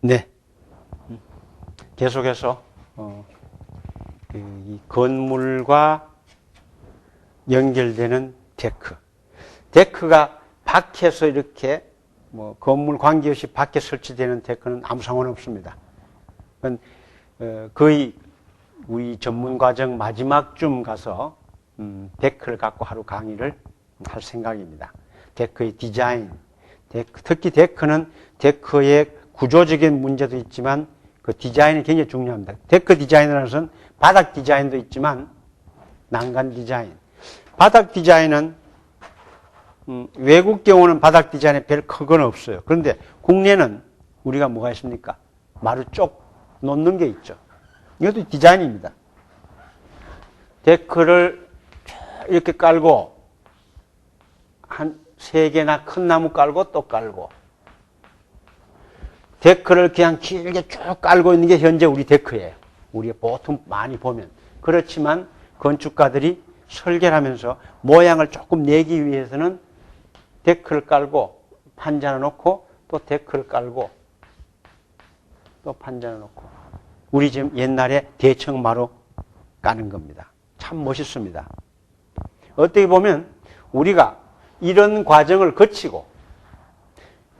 네. 계속해서 이 건물과 연결되는 데크. 데크가 밖에서 이렇게 뭐 건물 관계없이 밖에 설치되는 데크는 아무 상관없습니다. 그건 거의 우리 전문 과정 마지막쯤 가서 데크를 갖고 하루 강의를 할 생각입니다. 데크의 디자인, 특히 데크는 데크의 구조적인 문제도 있지만 그 디자인이 굉장히 중요합니다. 데크 디자인이라는 것은 바닥 디자인도 있지만 난간 디자인. 바닥 디자인은 외국 경우는 바닥 디자인에 별 크건 없어요. 그런데 국내는 우리가 뭐가 있습니까? 마루 쪽 놓는 게 있죠. 이것도 디자인입니다. 데크를 이렇게 깔고 한 3개나 큰 나무 깔고 또 깔고 데크를 그냥 길게 쭉 깔고 있는 게 현재 우리 데크예요. 우리가 보통 많이 보면. 그렇지만 건축가들이 설계를 하면서 모양을 조금 내기 위해서는 데크를 깔고 판자를 놓고 또 데크를 깔고 또 판자를 놓고 우리 지금 옛날에 대청마루 까는 겁니다. 참 멋있습니다. 어떻게 보면 우리가 이런 과정을 거치고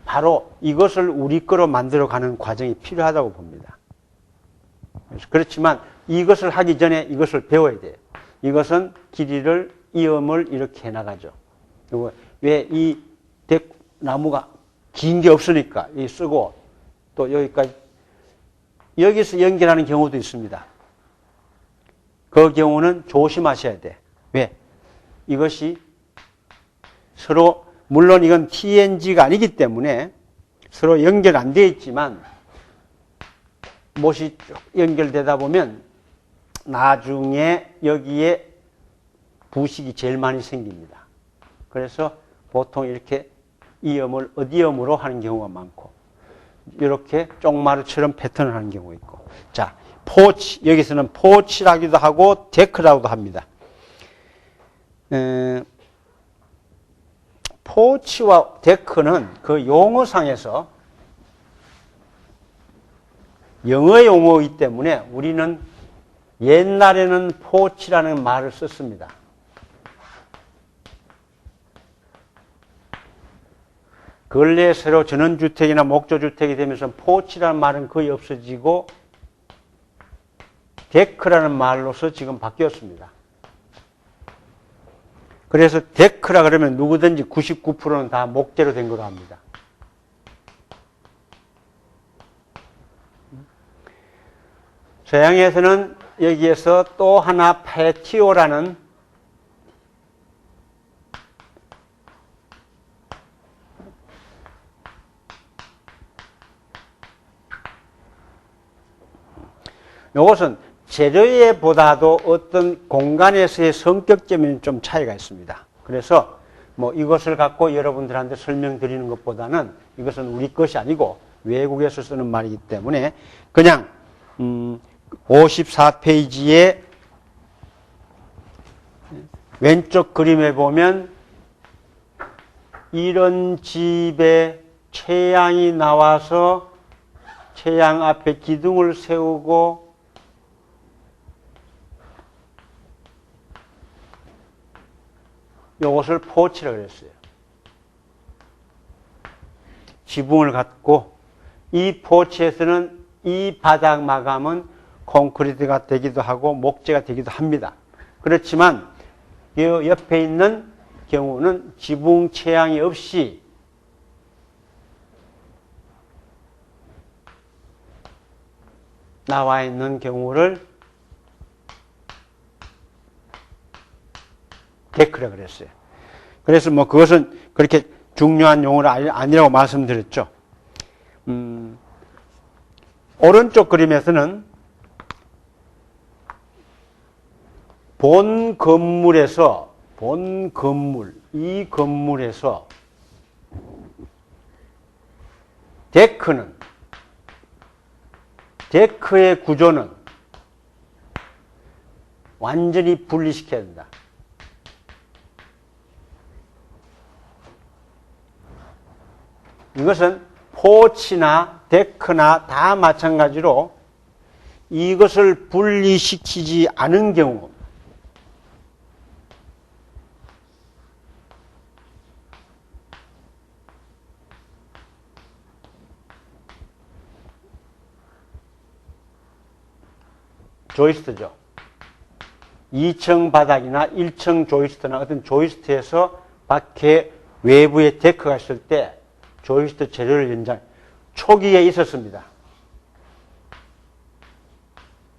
바로 이것을 우리 거로 만들어가는 과정이 필요하다고 봅니다. 그렇지만 이것을 하기 전에 이것을 배워야 돼요. 이것은 길이를 이음을 이렇게 해나가죠. 그리고 왜 이 나무가 긴 게 없으니까 이 쓰고 또 여기까지 여기서 연결하는 경우도 있습니다. 그 경우는 조심하셔야 돼. 왜? 이것이 서로 물론 이건 TNG가 아니기 때문에 서로 연결 안 되어 있지만 못이 쭉 연결되다 보면 나중에 여기에 부식이 제일 많이 생깁니다. 그래서 보통 이렇게 이음을 어디음으로 하는 경우가 많고 이렇게 쪽마루처럼 패턴을 하는 경우가 있고 자 포치 여기서는 포치라기도 하고 데크라고도 합니다. 포치와 데크는 그 용어상에서 영어 용어이기 때문에 우리는 옛날에는 포치라는 말을 썼습니다. 근래에 새로 전원주택이나 목조주택이 되면서 포치라는 말은 거의 없어지고 데크라는 말로서 지금 바뀌었습니다. 그래서 데크라 그러면 누구든지 99%는 다 목재로 된 거로 합니다. 서양에서는 여기에서 또 하나 패티오라는 이것은 재료에 보다도 어떤 공간에서의 성격점이 좀 차이가 있습니다. 그래서 뭐 이것을 갖고 여러분들한테 설명드리는 것보다는 이것은 우리 것이 아니고 외국에서 쓰는 말이기 때문에 그냥 54페이지에 왼쪽 그림에 보면 이런 집에 채양이 나와서 채양 앞에 기둥을 세우고 이것을 포치라고 그랬어요. 지붕을 갖고 이 포치에서는 이 바닥 마감은 콘크리트가 되기도 하고 목재가 되기도 합니다. 그렇지만 이 옆에 있는 경우는 지붕 채양이 없이 나와 있는 경우를 데크라고 그랬어요. 그래서 뭐 그것은 그렇게 중요한 용어가 아니라고 말씀드렸죠. 오른쪽 그림에서는 본 건물에서 이 건물에서 데크의 구조는 완전히 분리시켜야 된다. 이것은 포치나 데크나 다 마찬가지로 이것을 분리시키지 않은 경우 조이스트죠. 2층 바닥이나 1층 조이스트나 어떤 조이스트에서 밖에 외부에 데크가 있을 때 조이스트 재료를 연장 초기에 있었습니다.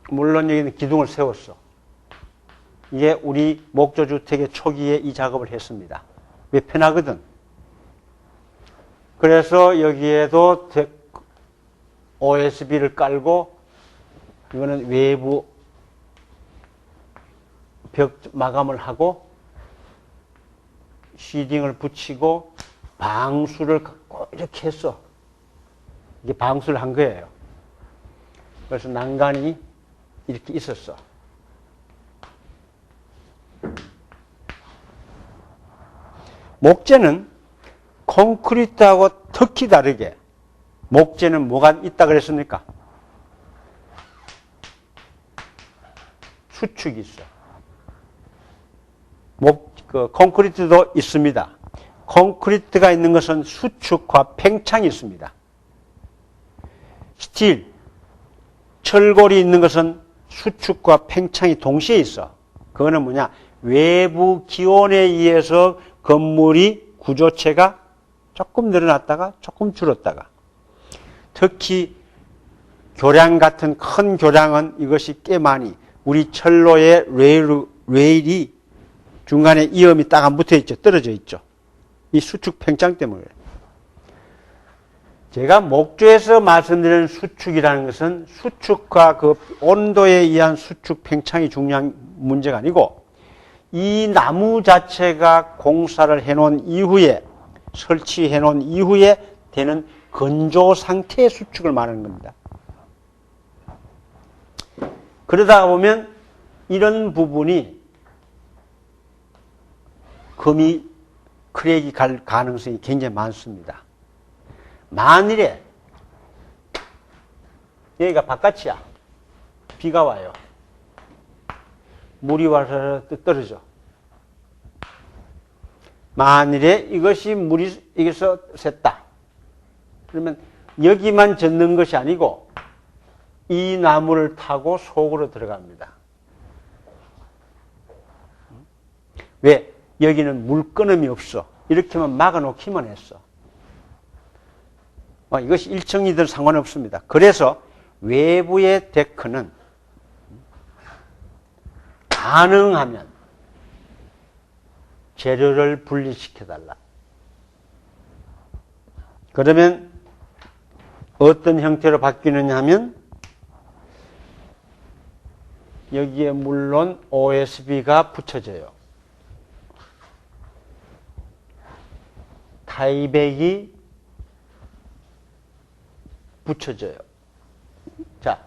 물론 여기는 기둥을 세웠어. 이게 우리 목조주택의 초기에 이 작업을 했습니다. 왜 편하거든. 그래서 여기에도 OSB를 깔고 이거는 외부 벽 마감을 하고 시딩을 붙이고 방수를 꼭 이렇게 했어. 이게 방수를 한 거예요. 그래서 난간이 이렇게 있었어. 목재는 콘크리트하고 특히 다르게 목재는 뭐가 있다 그랬습니까? 수축이 있어. 콘크리트도 있습니다. 콘크리트가 있는 것은 수축과 팽창이 있습니다. 스틸, 철골이 있는 것은 수축과 팽창이 동시에 있어. 그거는 뭐냐? 외부 기온에 의해서 건물이 구조체가 조금 늘어났다가 조금 줄었다가. 특히 교량 같은 큰 교량은 이것이 꽤 많이 우리 철로의 레일이 중간에 이음이 딱 안 붙어 있죠. 떨어져 있죠. 이 수축 팽창 때문에. 제가 목조에서 말씀드리는 수축이라는 것은 수축과 그 온도에 의한 수축 팽창이 중요한 문제가 아니고 이 나무 자체가 공사를 해놓은 이후에 설치해놓은 이후에 되는 건조 상태의 수축을 말하는 겁니다. 그러다 보면 이런 부분이 금이 크랙이 갈 가능성이 굉장히 많습니다. 만일에 여기가 바깥이야. 비가 와요. 물이 와서 떨어져. 만일에 이것이 물이 여기서 샜다. 그러면 여기만 젖는 것이 아니고 이 나무를 타고 속으로 들어갑니다. 왜? 여기는 물 끊음이 없어. 이렇게만 막아놓기만 했어. 이것이 1층이든 상관없습니다. 그래서 외부의 데크는 가능하면 재료를 분리시켜달라. 그러면 어떤 형태로 바뀌느냐 하면 여기에 물론 OSB가 붙여져요. 타이백이 붙여져요. 자,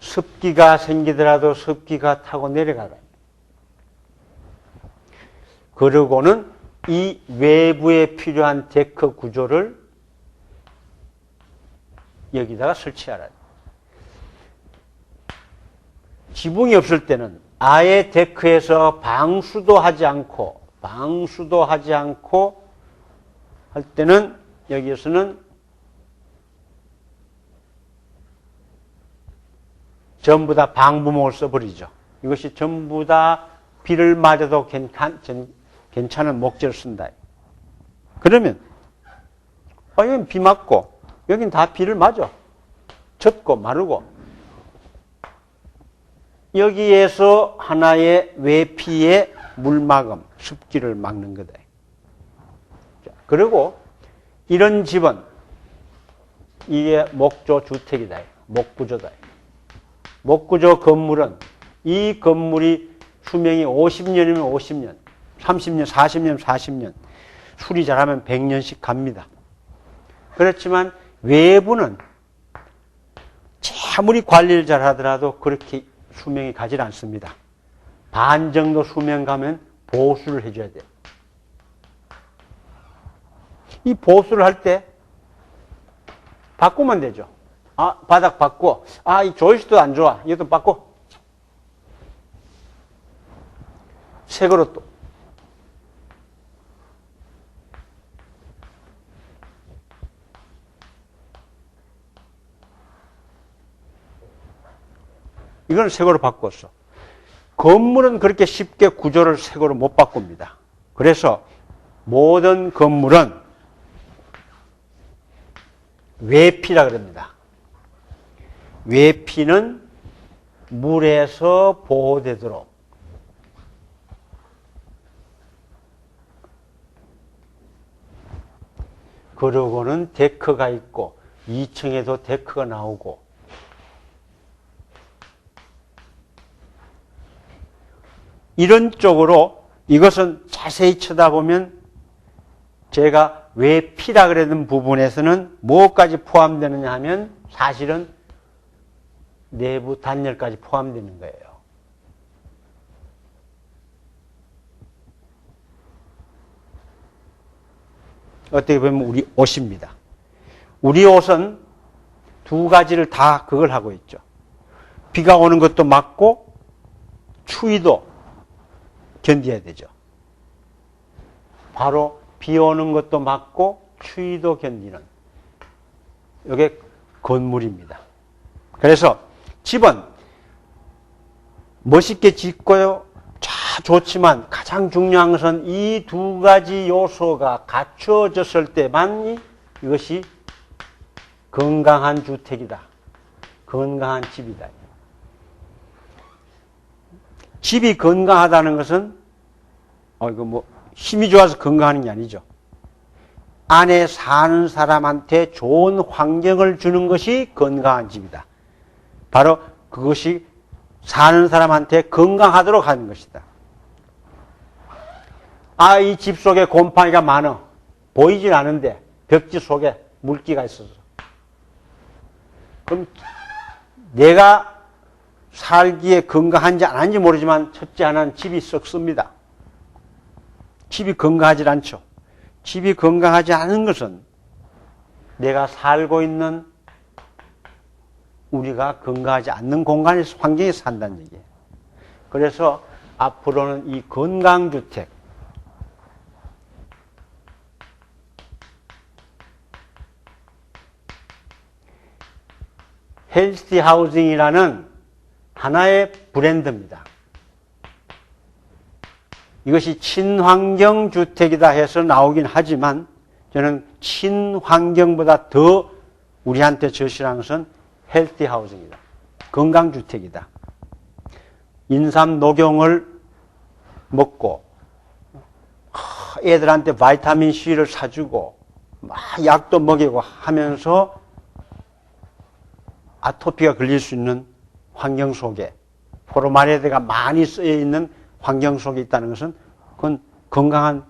습기가 생기더라도 습기가 타고 내려가라. 그러고는 이 외부에 필요한 데크 구조를 여기다가 설치하라. 지붕이 없을 때는 아예 데크에서 방수도 하지 않고 할 때는 여기에서는 전부 다 방부목을 써버리죠. 이것이 전부 다 비를 맞아도 괜찮은 목재를 쓴다. 그러면 여긴 비 맞고 여긴 다 비를 맞아. 젖고 마르고 여기에서 하나의 외피의 물막음, 습기를 막는 거다. 그리고 이런 집은 이게 목조 주택이다. 목구조다. 목구조 건물은 이 건물이 수명이 50년이면 50년, 30년, 40년, 40년, 수리 잘하면 100년씩 갑니다. 그렇지만 외부는 아무리 관리를 잘하더라도 그렇게 수명이 가지 않습니다. 반 정도 수명 가면 보수를 해줘야 돼요. 이 보수를 할 때 바꾸면 되죠. 아, 바닥 바꿔. 아, 이 조이스도 안 좋아. 이것도 바꿔. 새 거로 또. 이건 새 거로 바꿨어. 건물은 그렇게 쉽게 구조를 새 거로 못 바꿉니다. 그래서 모든 건물은 외피라 그럽니다. 외피는 물에서 보호되도록 그러고는 데크가 있고 2층에도 데크가 나오고 이런 쪽으로 이것은 자세히 쳐다보면 제가 외피라 그러는 부분에서는 무엇까지 포함되느냐 하면 사실은 내부 단열까지 포함되는 거예요. 어떻게 보면 우리 옷입니다. 우리 옷은 두 가지를 다 그걸 하고 있죠. 비가 오는 것도 막고 추위도 견뎌야 되죠. 바로 비 오는 것도 막고 추위도 견디는 이게 건물입니다. 그래서 집은 멋있게 짓고요. 다 좋지만 가장 중요한 것은 이 두 가지 요소가 갖추어졌을 때만 이것이 건강한 주택이다. 건강한 집이다. 집이 건강하다는 것은 이거 뭐 힘이 좋아서 건강한 게 아니죠. 안에 사는 사람한테 좋은 환경을 주는 것이 건강한 집이다. 바로 그것이 사는 사람한테 건강하도록 하는 것이다. 아, 이 집 속에 곰팡이가 많아. 보이질 않은데 벽지 속에 물기가 있어서. 그럼 내가 살기에 건강한지 안 한지 모르지만 첫째 하나는 집이 썩습니다. 집이 건강하지 않죠. 집이 건강하지 않은 것은 내가 살고 있는 우리가 건강하지 않는 공간에서 환경에서 산다는 얘기예요. 그래서 앞으로는 이 건강주택, 헬스티 하우징이라는 하나의 브랜드입니다. 이것이 친환경 주택이다 해서 나오긴 하지만 저는 친환경보다 더 우리한테 절실한 것은 헬티 하우징이다. 건강주택이다. 인삼 녹용을 먹고 애들한테 바이타민 C를 사주고 막 약도 먹이고 하면서 아토피가 걸릴 수 있는 환경 속에 포르말데가 많이 쓰여 있는 환경 속에 있다는 것은 그건 건강한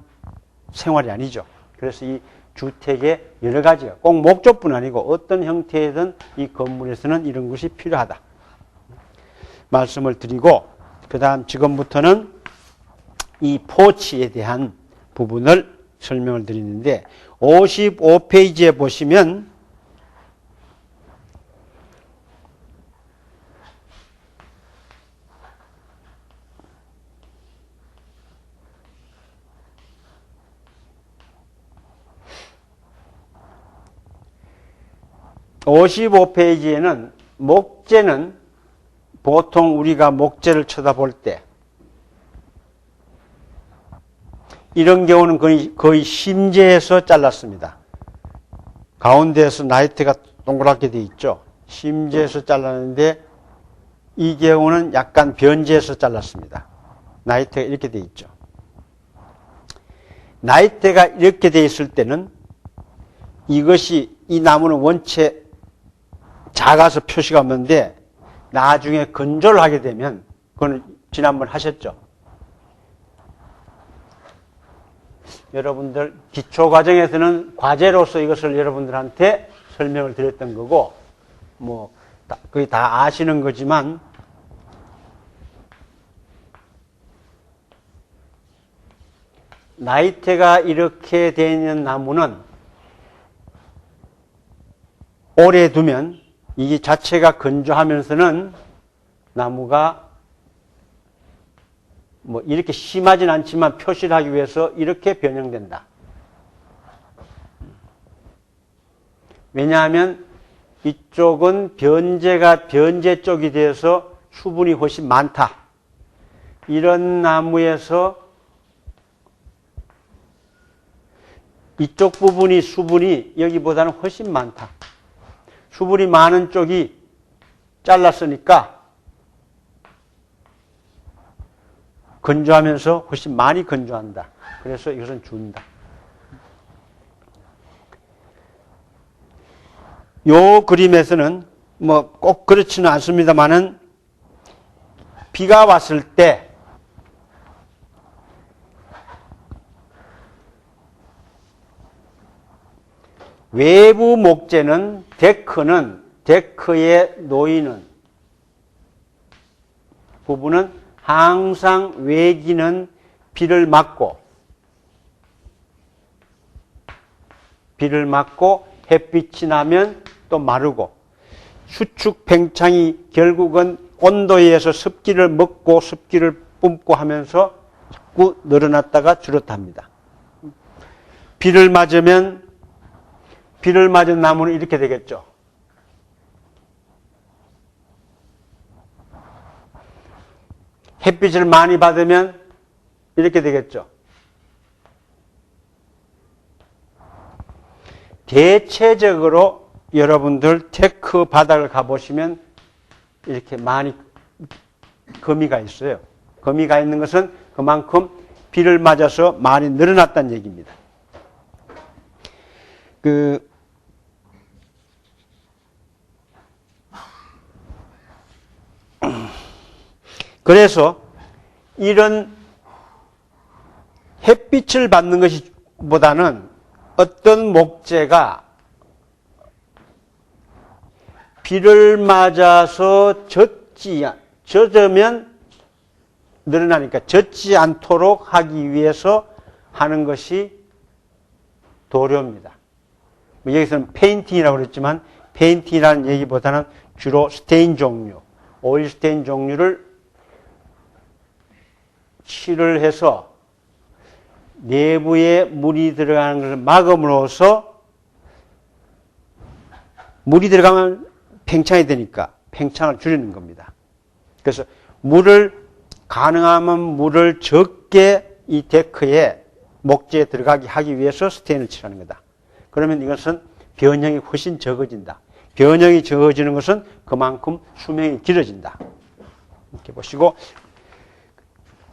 생활이 아니죠. 그래서 이 주택의 여러 가지가 꼭 목적뿐 아니고 어떤 형태이든 이 건물에서는 이런 것이 필요하다. 말씀을 드리고 그 다음 지금부터는 이 포치에 대한 부분을 설명을 드리는데 55페이지에 보시면 (55페이지에는) 목재는 보통 우리가 목재를 쳐다볼 때 이런 경우는 거의 심재에서 잘랐습니다. 가운데에서 나이트가 동그랗게 되어 있죠. 심재에서 잘랐는데 이 경우는 약간 변재에서 잘랐습니다. 나이트가 이렇게 되어 있죠. 나이트가 이렇게 되어 있을 때는 이것이 이 나무는 원체 작아서 표시가 없는데 나중에 건조를 하게 되면 그건 지난번 하셨죠. 여러분들 기초과정에서는 과제로서 이것을 여러분들한테 설명을 드렸던 거고 뭐 거의 다 아시는 거지만 나이테가 이렇게 되어 있는 나무는 오래 두면 이게 자체가 건조하면서는 나무가 뭐 이렇게 심하진 않지만 표시를 하기 위해서 이렇게 변형된다. 왜냐하면 이쪽은 변제 쪽이 되어서 수분이 훨씬 많다. 이런 나무에서 이쪽 부분이 수분이 여기보다는 훨씬 많다. 수분이 많은 쪽이 잘랐으니까 건조하면서 훨씬 많이 건조한다. 그래서 이것은 준다. 요 그림에서는 뭐 꼭 그렇지는 않습니다만은 비가 왔을 때 외부 목재는 데크에 놓이는 부분은 항상 외기는 비를 막고 햇빛이 나면 또 마르고 수축 팽창이 결국은 온도에 의해서 습기를 먹고 습기를 뿜고 하면서 자꾸 늘어났다가 줄었다 합니다. 비를 맞은 나무는 이렇게 되겠죠. 햇빛을 많이 받으면 이렇게 되겠죠. 대체적으로 여러분들 테크 바닥을 가보시면 이렇게 많이 거미가 있어요. 거미가 있는 것은 그만큼 비를 맞아서 많이 늘어났다는 얘기입니다. 그래서 이런 햇빛을 받는 것보다는 어떤 목재가 비를 맞아서 젖으면 늘어나니까 젖지 않도록 하기 위해서 하는 것이 도료입니다. 여기서는 페인팅이라고 그랬지만 페인팅이라는 얘기보다는 주로 스테인 종류, 오일 스테인 종류를 칠을 해서 내부에 물이 들어가는 것을 막음으로써 물이 들어가면 팽창이 되니까 팽창을 줄이는 겁니다. 그래서 가능하면 물을 적게 이 데크에 목재에 들어가게 하기 위해서 스테인을 칠하는 거다. 그러면 이것은 변형이 훨씬 적어진다. 변형이 적어지는 것은 그만큼 수명이 길어진다. 이렇게 보시고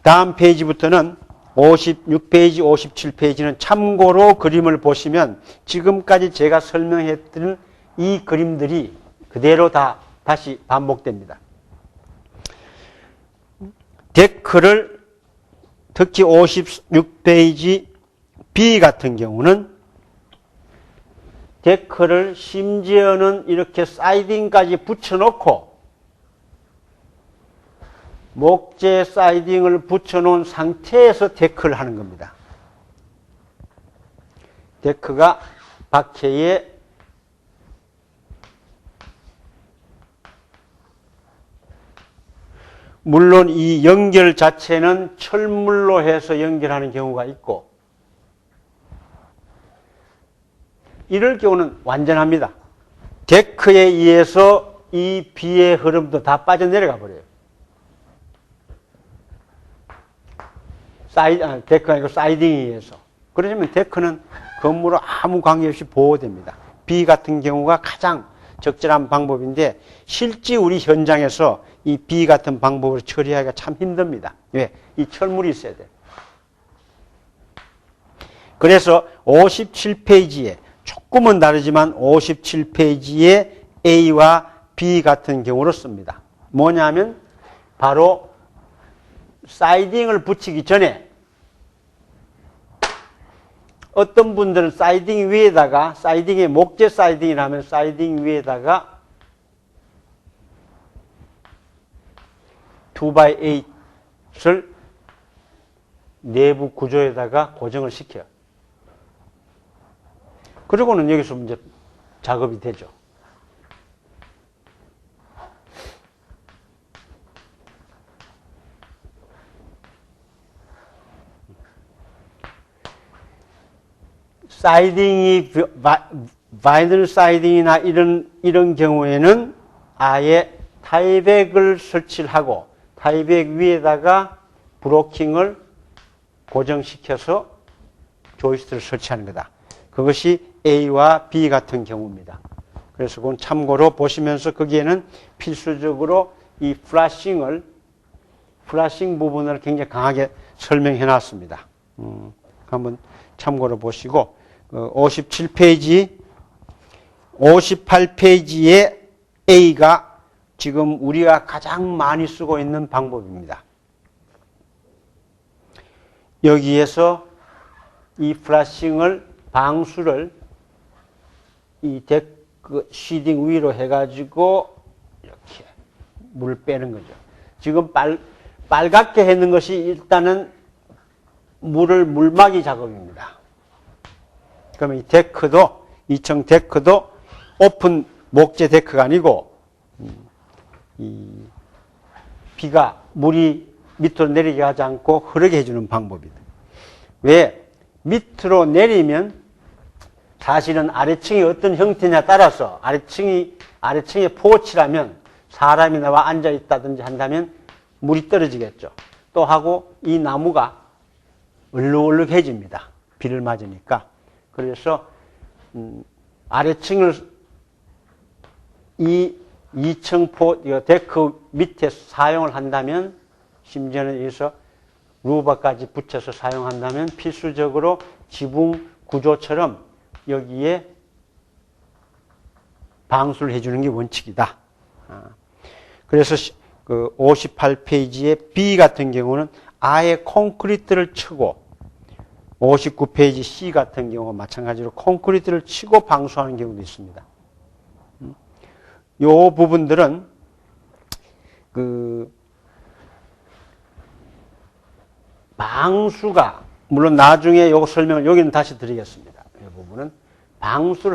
다음 페이지부터는 56페이지, 57페이지는 참고로 그림을 보시면 지금까지 제가 설명했던 이 그림들이 그대로 다시 반복됩니다. 데크를 특히 56페이지 B 같은 경우는 데크를 심지어는 이렇게 사이딩까지 붙여놓고 목재 사이딩을 붙여놓은 상태에서 데크를 하는 겁니다. 데크가 박해에 물론 이 연결 자체는 철물로 해서 연결하는 경우가 있고 이럴 경우는 완전합니다. 데크에 의해서 이 비의 흐름도 다 빠져내려가 버려요. 데크가 아니고 사이딩에 의해서. 그러면 데크는 건물로 아무 관계없이 보호됩니다. 비 같은 경우가 가장 적절한 방법인데 실제 우리 현장에서 이 비 같은 방법으로 처리하기가 참 힘듭니다. 왜? 이 철물이 있어야 돼요. 그래서 57페이지에 조금은 다르지만 57페이지에 A와 B 같은 경우로 씁니다. 뭐냐면 바로 사이딩을 붙이기 전에 어떤 분들은 사이딩 위에다가 사이딩에 목재 사이딩이라면 사이딩 위에다가 2x8을 내부 구조에다가 고정을 시켜요. 그리고는 여기서 이제 작업이 되죠. 사이딩이, 바이널 사이딩이나 이런 경우에는 아예 타이백을 설치를 하고 타이백 위에다가 브로킹을 고정시켜서 조이스트를 설치하는 거다. 그것이 A와 B 같은 경우입니다. 그래서 그건 참고로 보시면서 거기에는 필수적으로 이 플래싱 부분을 굉장히 강하게 설명해 놨습니다. 한번 참고로 보시고 58페이지, 58페이지에 A가 지금 우리가 가장 많이 쓰고 있는 방법입니다. 여기에서 이 플래싱을 방수를 이 데크 시딩 위로 해가지고 이렇게 물을 빼는 거죠. 지금 빨갛게 했는 것이 일단은 물막이 작업입니다. 그러면 이 데크도 2층 데크도 오픈 목재 데크가 아니고 이 비가 물이 밑으로 내리게 하지 않고 흐르게 해주는 방법이다. 왜? 밑으로 내리면 사실은 아래층이 어떤 형태냐에 따라서 아래층에 포치라면 사람이 나와 앉아 있다든지 한다면 물이 떨어지겠죠. 또 하고 이 나무가 얼룩얼룩해집니다. 비를 맞으니까. 그래서 아래층을 이 2층 데크 밑에 사용을 한다면 심지어는 여기서 루버까지 붙여서 사용한다면 필수적으로 지붕 구조처럼 여기에 방수를 해주는 게 원칙이다. 그래서 그 58페이지의 B 같은 경우는 아예 콘크리트를 치고 59페이지 C 같은 경우가 마찬가지로 콘크리트를 치고 방수하는 경우도 있습니다. 요 부분들은 방수가 물론 나중에 요 설명을 여기는 다시 드리겠습니다. 이 부분은 방수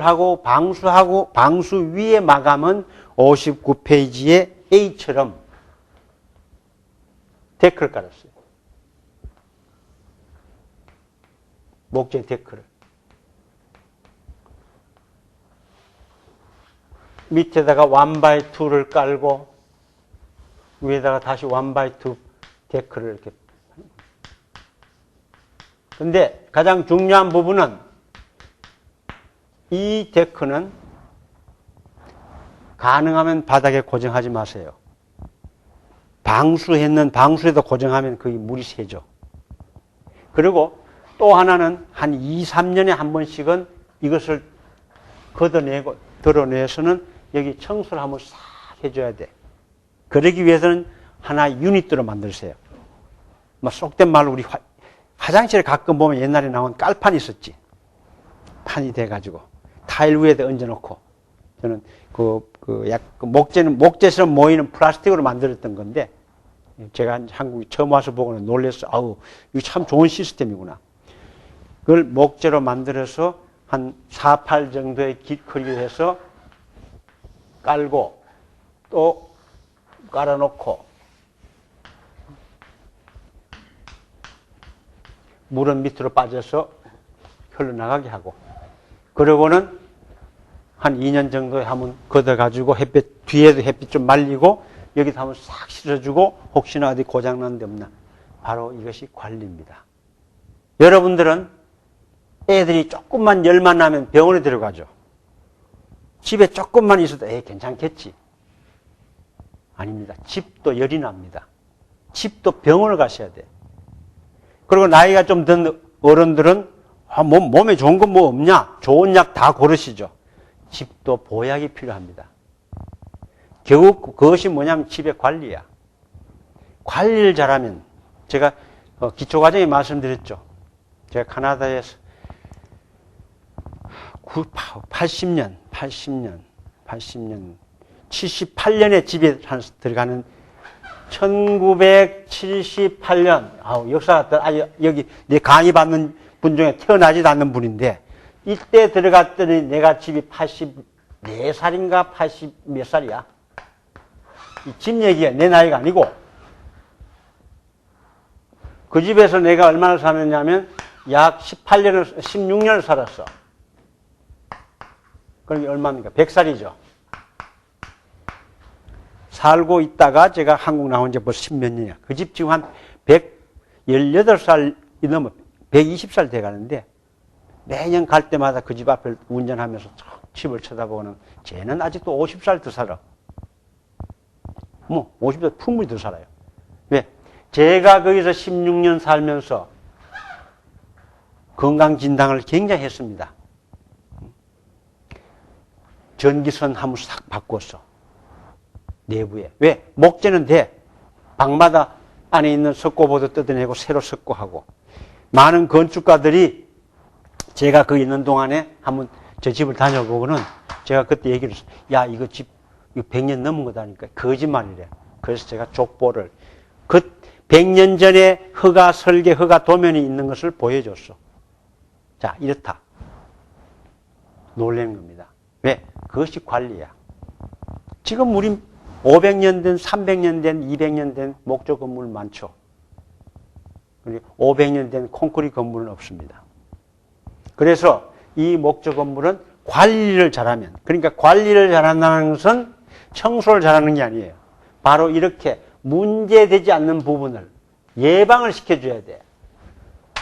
위에 마감은 59페이지의 A처럼 데크를 깔았어요. 목재 데크를. 밑에다가 1x2를 깔고 위에다가 다시 1x2 데크를 이렇게. 근데 가장 중요한 부분은 이 데크는 가능하면 바닥에 고정하지 마세요. 방수에도 고정하면 거기 물이 새죠. 그리고 또 하나는 한 2, 3년에 한 번씩은 이것을 걷어내고 드러내서는 여기 청소를 한번 싹 해줘야 돼. 그러기 위해서는 하나 유닛으로 만드세요. 속된 말로 우리 화장실에 가끔 보면 옛날에 나온 깔판이 있었지. 판이 돼가지고 타일 위에다 얹어놓고 저는 목재처럼 모이는 플라스틱으로 만들었던 건데 제가 한국에 처음 와서 보고는 놀랐어. 아우, 이거 참 좋은 시스템이구나. 그걸 목재로 만들어서 한 4,8 정도의 길이를 해서 깔고 또 깔아놓고 물은 밑으로 빠져서 흘러나가게 하고 그러고는 한 2년 정도에 한번 걷어가지고 뒤에도 햇빛 좀 말리고 여기도 한번 싹 실어주고 혹시나 어디 고장난 데 없나. 바로 이것이 관리입니다. 여러분들은 애들이 조금만 열만 나면 병원에 들어가죠. 집에 조금만 있어도 괜찮겠지. 아닙니다. 집도 열이 납니다. 집도 병원을 가셔야 돼. 그리고 나이가 좀 든 어른들은 몸에 좋은 건 뭐 없냐? 좋은 약 다 고르시죠. 집도 보약이 필요합니다. 결국 그것이 뭐냐면 집의 관리야. 관리를 잘하면 제가 기초과정에 말씀드렸죠. 제가 카나다에서 80년, 78년에 집에 들어가는 1978년, 역사가 여기 내 강의 받는 분 중에 태어나지도 않는 분인데, 이때 들어갔더니 내가 집이 84살인가 80 몇 살이야. 집 얘기야. 내 나이가 아니고. 그 집에서 내가 얼마나 살았냐면 약 16년을 살았어. 그럼 얼마입니까? 100살이죠. 살고 있다가 제가 한국 나온 지 벌써 10몇 년이야. 그 집 지금 한 118살이 넘어 120살 돼 가는데 매년 갈 때마다 그 집 앞을 운전하면서 집을 쳐다보고는 쟤는 아직도 50살 더 살아. 뭐 50살 충분히 더 살아요. 왜? 제가 거기서 16년 살면서 건강진단을 굉장히 했습니다. 전기선 한번 싹 바꿨어. 내부에. 왜? 목재는 돼. 방마다 안에 있는 석고보드 뜯어내고 새로 석고하고. 많은 건축가들이 제가 거기 있는 동안에 한번 저 집을 다녀보고는 제가 그때 얘기를 했어요. 야, 이거 집 100년 넘은 거다니까. 거짓말이래. 그래서 제가 족보를 그 100년 전에 허가 설계, 허가 도면이 있는 것을 보여줬어. 자, 이렇다. 놀라는 겁니다. 왜? 그것이 관리야. 지금 우리 500년 된, 300년 된, 200년 된 목조 건물 많죠. 500년 된 콘크리트 건물은 없습니다. 그래서 이 목조 건물은 관리를 잘하면, 그러니까 관리를 잘한다는 것은 청소를 잘하는 게 아니에요. 바로 이렇게 문제되지 않는 부분을 예방을 시켜줘야 돼.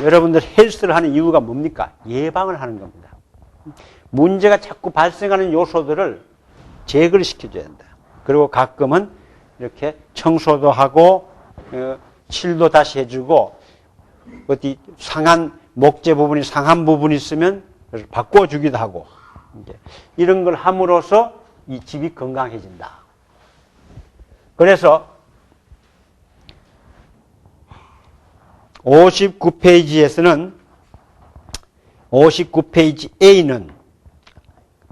여러분들 헬스를 하는 이유가 뭡니까? 예방을 하는 겁니다. 문제가 자꾸 발생하는 요소들을 제거를 시켜줘야 된다. 그리고 가끔은 이렇게 청소도 하고 칠도 다시 해주고 어디 상한 목재 부분이 상한 부분이 있으면 바꿔주기도 하고 이런 걸 함으로써 이 집이 건강해진다. 그래서 59페이지에서는 59페이지 A는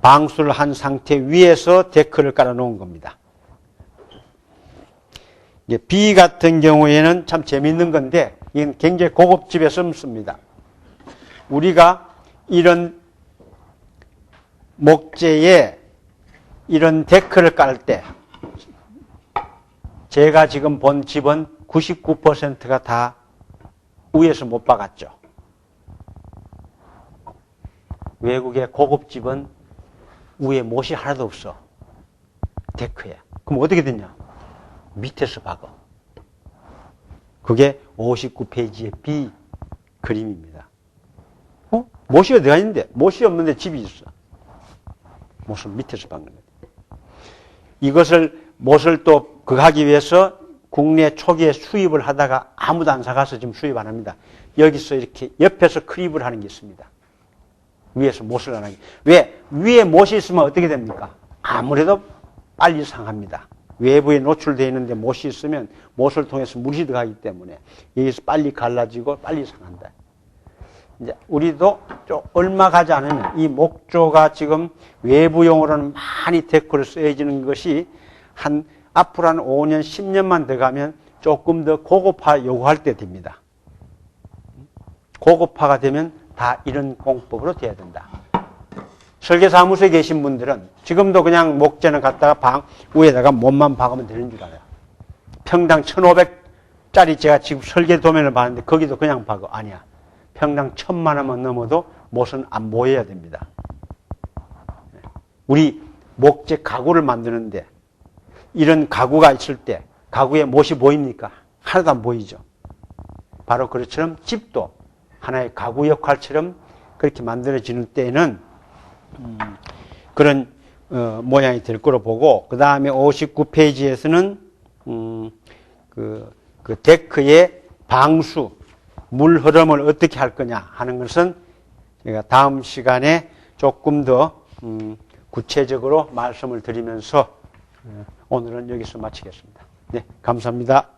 방수를 한 상태 위에서 데크를 깔아놓은 겁니다. 이제 B 같은 경우에는 참 재밌는 건데 이건 굉장히 고급집에 씁니다. 우리가 이런 목재에 이런 데크를 깔 때 제가 지금 본 집은 99%가 다 위에서 못 박았죠. 외국의 고급집은 위에 못이 하나도 없어. 데크에. 그럼 어떻게 되냐? 밑에서 박아. 그게 59페이지의 B 그림입니다. 못이 어디가 있는데? 못이 없는데 집이 있어. 못을 밑에서 박는 거예요. 이것을 못을 또 하기 위해서 국내 초기에 수입을 하다가 아무도 안 사가서 지금 수입 안 합니다. 여기서 이렇게 옆에서 크립을 하는 게 있습니다. 위에서 못을 안 하게. 왜? 위에 못이 있으면 어떻게 됩니까? 아무래도 빨리 상합니다. 외부에 노출되어 있는데 못이 있으면 못을 통해서 물이 들어가기 때문에 여기서 빨리 갈라지고 빨리 상한다. 이제 우리도 좀 얼마 가지 않으면 이 목조가 지금 외부용으로는 많이 데코를 쓰여지는 것이 앞으로 한 5년, 10년만 더 가면 조금 더 고급화 요구할 때 됩니다. 고급화가 되면 다 이런 공법으로 돼야 된다. 설계사무소에 계신 분들은 지금도 그냥 목재는 갖다가 방 위에다가 못만 박으면 되는 줄 알아요. 평당 1,500짜리 제가 지금 설계 도면을 봤는데 거기도 그냥 박아. 아니야. 평당 1,000만 원만 넘어도 못은 안 보여야 됩니다. 우리 목재 가구를 만드는데 이런 가구가 있을 때 가구에 못이 보입니까? 하나도 안 보이죠. 바로 그것처럼 집도 하나의 가구 역할처럼 그렇게 만들어지는 때에는 그런 모양이 될 거로 보고, 그 다음에 59페이지에서는 그 데크의 방수, 물 흐름을 어떻게 할 거냐 하는 것은 제가 다음 시간에 조금 더 구체적으로 말씀을 드리면서 오늘은 여기서 마치겠습니다. 네, 감사합니다.